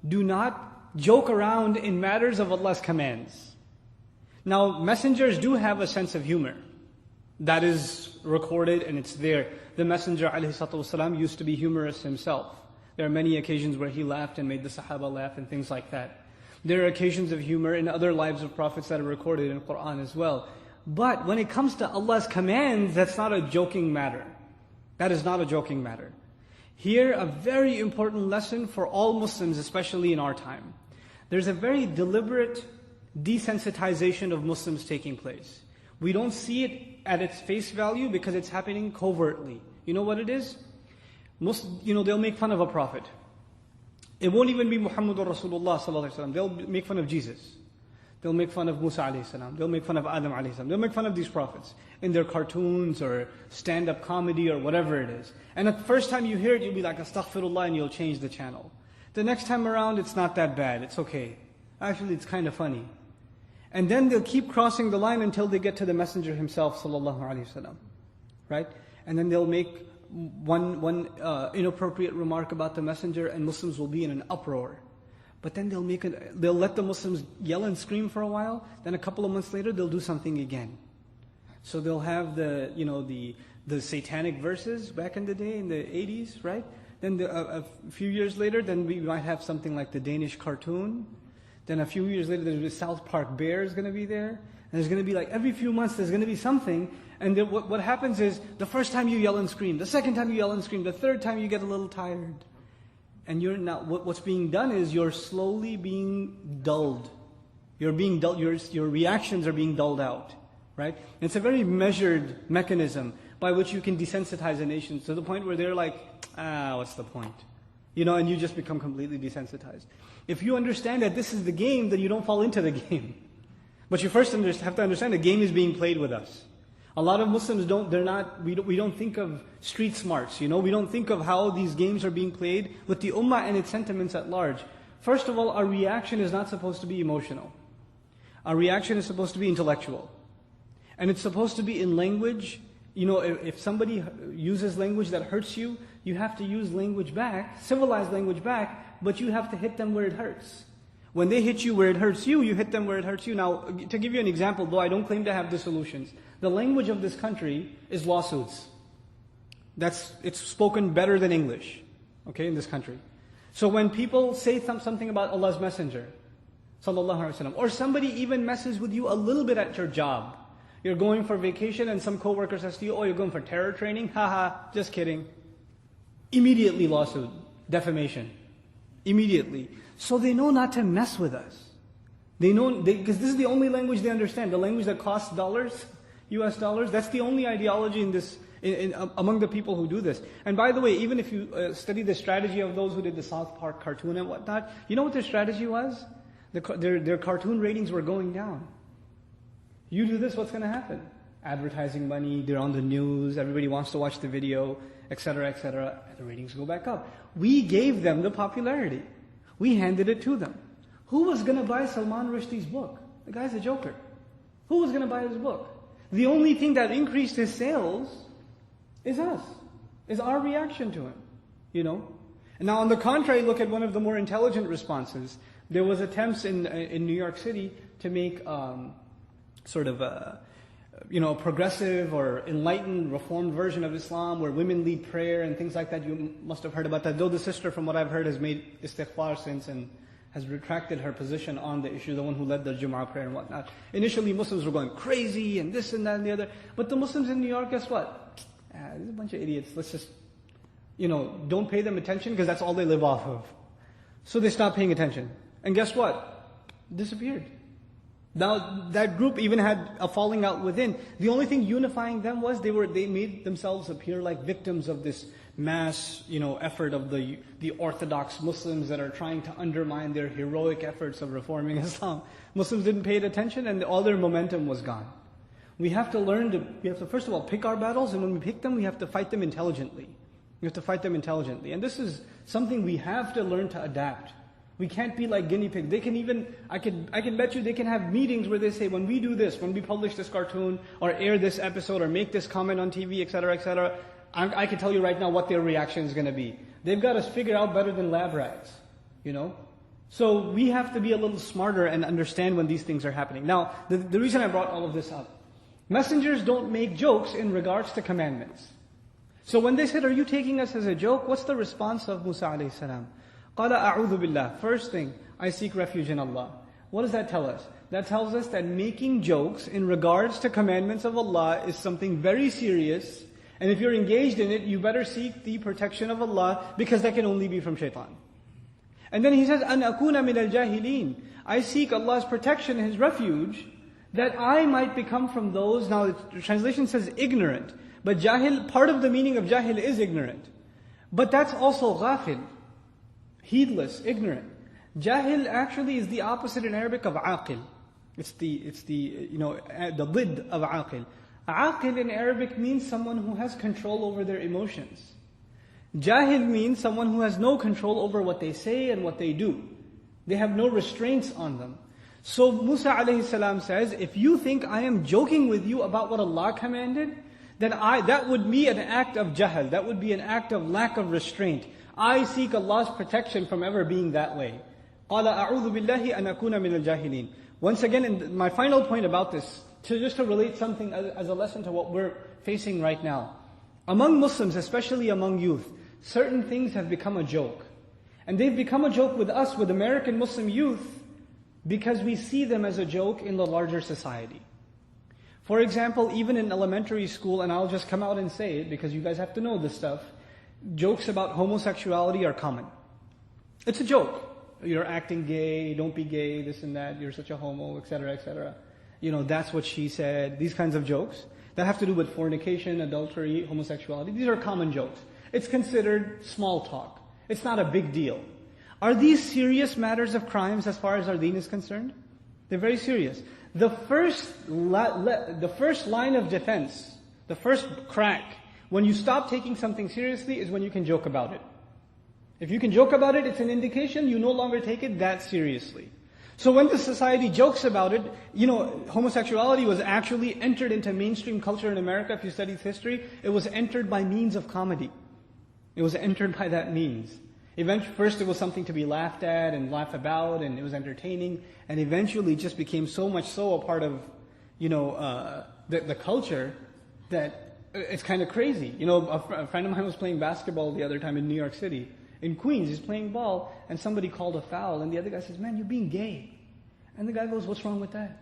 do not joke around in matters of Allah's commands. Now, messengers do have a sense of humor. That is recorded and it's there. The Messenger ﷺ used to be humorous himself. There are many occasions where he laughed and made the Sahaba laugh and things like that. There are occasions of humor in other lives of prophets that are recorded in the Quran as well. But when it comes to Allah's commands, that's not a joking matter. That is not a joking matter. Here, a very important lesson for all Muslims, especially in our time. There's a very deliberate desensitization of Muslims taking place. We don't see it at its face value because it's happening covertly. You know what it is? They'll make fun of a prophet. It won't even be Muhammadur Rasulullah sallallahu alaihi wasallam. They'll make fun of Jesus. They'll make fun of Musa alayhi salam. They'll make fun of Adam alayhi salam. They'll make fun of these prophets in their cartoons or stand-up comedy or whatever it is. And the first time you hear it, you'll be like, astaghfirullah, and you'll change the channel. The next time around, it's not that bad. It's okay. Actually, it's kind of funny. And then they'll keep crossing the line until they get to the Messenger himself, sallallahu alaihi wasallam, right? And then they'll make one inappropriate remark about the Messenger, and Muslims will be in an uproar. But then they'll let the Muslims yell and scream for a while. Then a couple of months later, they'll do something again. So they'll have the satanic verses back in the day in the 80s, right? Then a few years later, then we might have something like the Danish cartoon. Then a few years later, there's the South Park Bear is going to be there. And there's going to be like every few months, there's going to be something. And then what happens is, the first time you yell and scream, the second time you yell and scream, the third time you get a little tired. And what's being done is you're slowly being dulled. You're being dulled. Your reactions are being dulled out, right? And it's a very measured mechanism by which you can desensitize a nation to the point where they're like, what's the point? And you just become completely desensitized. If you understand that this is the game, then you don't fall into the game. But you first have to understand the game is being played with us. A lot of Muslims we don't think of street smarts, we don't think of how these games are being played with the ummah and its sentiments at large. First of all, our reaction is not supposed to be emotional. Our reaction is supposed to be intellectual. And it's supposed to be in language. If somebody uses language that hurts you, you have to use language back, civilized language back, but you have to hit them where it hurts. When they hit you where it hurts you, you hit them where it hurts you. Now, to give you an example, though I don't claim to have the solutions, the language of this country is lawsuits. It's spoken better than English, in this country. So when people say something about Allah's Messenger, sallallahu alaihi wasallam, or somebody even messes with you a little bit at your job, you're going for vacation and some coworker says to you, you're going for terror training? Haha, just kidding. Immediately lawsuit, defamation. Immediately. So they know not to mess with us. They know, because this is the only language they understand. The language that costs dollars, US dollars, that's the only ideology among the people who do this. And by the way, even if you study the strategy of those who did the South Park cartoon and whatnot, you know what their strategy was? Their cartoon ratings were going down. You do this, what's going to happen? Advertising money, they're on the news, everybody wants to watch the video, etc., etc. The ratings go back up. We gave them the popularity. We handed it to them. Who was going to buy Salman Rushdie's book? The guy's a joker. Who was going to buy his book? The only thing that increased his sales is us, is our reaction to him, And now on the contrary, look at one of the more intelligent responses. There was attempts in New York City to make a progressive or enlightened, reformed version of Islam where women lead prayer and things like that. You must have heard about that. Though the sister, from what I've heard, has made istighfar since and has retracted her position on the issue, the one who led the Jumu'ah prayer and whatnot. Initially, Muslims were going crazy and this and that and the other. But the Muslims in New York, guess what? There's a bunch of idiots. Let's just, don't pay them attention because that's all they live off of. So they stopped paying attention. And guess what? Disappeared. Now, that group even had a falling out within. The only thing unifying them was they made themselves appear like victims of this mass, effort of the orthodox Muslims that are trying to undermine their heroic efforts of reforming Islam. Muslims didn't pay attention and all their momentum was gone. We have to first of all pick our battles, and when we pick them, we have to fight them intelligently. And this is something we have to learn to adapt. We can't be like guinea pigs. They can even, I can bet you they can have meetings where they say, when we do this, when we publish this cartoon, or air this episode, or make this comment on TV, etc., I can tell you right now what their reaction is going to be. They've got us figured out better than lab rats. You know? So we have to be a little smarter and understand when these things are happening. Now, the reason I brought all of this up, messengers don't make jokes in regards to commandments. So when they said, are you taking us as a joke? What's the response of Musa alayhi salam? قَالَ أَعُوذُ بِاللَّهِ. First thing, I seek refuge in Allah. What does that tell us? That tells us that making jokes in regards to commandments of Allah is something very serious. And if you're engaged in it, you better seek the protection of Allah, because that can only be from shaitan. And then he says, أَنْ أَكُونَ مِنَ الْجَاهِلِينَ. I seek Allah's protection, His refuge, that I might become from those. Now the translation says ignorant. But jahil, part of the meaning of jahil is ignorant. But that's also ghafil, heedless, ignorant. Jahil actually is the opposite in Arabic of aqil. It's the ضد of aqil. Aqil in Arabic means someone who has control over their emotions. Jahil means someone who has no control over what they say and what they do. They have no restraints on them. So Musa alayhi salam says, if you think I am joking with you about what Allah commanded, then that would be an act of jahal. That would be an act of lack of restraint. I seek Allah's protection from ever being that way. قَالَ أَعُوذُ بِاللَّهِ أَنْ أَكُونَ مِنَ الْجَاهِلِينَ. Once again, in my final point about this, just to relate something as a lesson to what we're facing right now. Among Muslims, especially among youth, certain things have become a joke. And they've become a joke with us, with American Muslim youth, because we see them as a joke in the larger society. For example, even in elementary school, and I'll just come out and say it because you guys have to know this stuff, jokes about homosexuality are common. It's a joke. You're acting gay, don't be gay, this and that, you're such a homo, etc., etc. That's what she said. These kinds of jokes that have to do with fornication, adultery, homosexuality. These are common jokes. It's considered small talk. It's not a big deal. Are these serious matters of crimes as far as our deen is concerned? They're very serious. The first line of defense, the first crack, when you stop taking something seriously is when you can joke about it. If you can joke about it, it's an indication you no longer take it that seriously. So when the society jokes about it, homosexuality was actually entered into mainstream culture in America. If you study history, it was entered by means of comedy. It was entered by that means. First it was something to be laughed at and laughed about, and it was entertaining, and eventually it just became so much so a part of, the culture that it's kind of crazy. A friend of mine was playing basketball the other time in New York City. In Queens, he's playing ball, and somebody called a foul, and the other guy says, "Man, you're being gay." And the guy goes, "What's wrong with that?"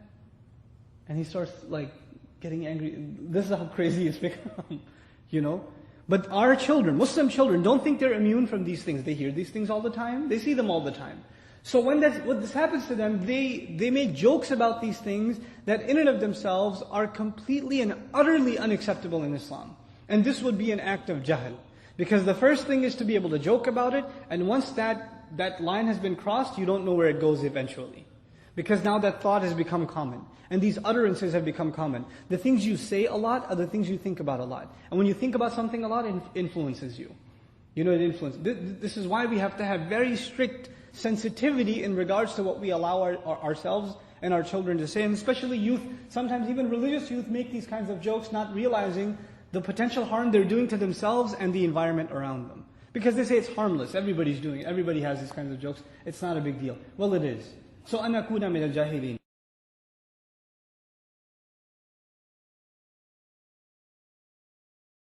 And he starts getting angry. This is how crazy it's become, But our children, Muslim children, don't think they're immune from these things. They hear these things all the time. They see them all the time. So when this happens to them, they make jokes about these things that in and of themselves are completely and utterly unacceptable in Islam. And this would be an act of jahl. Because the first thing is to be able to joke about it, and once that line has been crossed, you don't know where it goes eventually. Because now that thought has become common. And these utterances have become common. The things you say a lot are the things you think about a lot. And when you think about something a lot, it influences you. It influences. This is why we have to have very strict sensitivity in regards to what we allow ourselves and our children to say. And especially youth, sometimes even religious youth make these kinds of jokes, not realizing the potential harm they're doing to themselves and the environment around them. Because they say it's harmless, everybody's doing it, everybody has these kinds of jokes, it's not a big deal. Well, it is. So, أَنْ أَكُونَ مِنَ الْجَاهِلِينَ.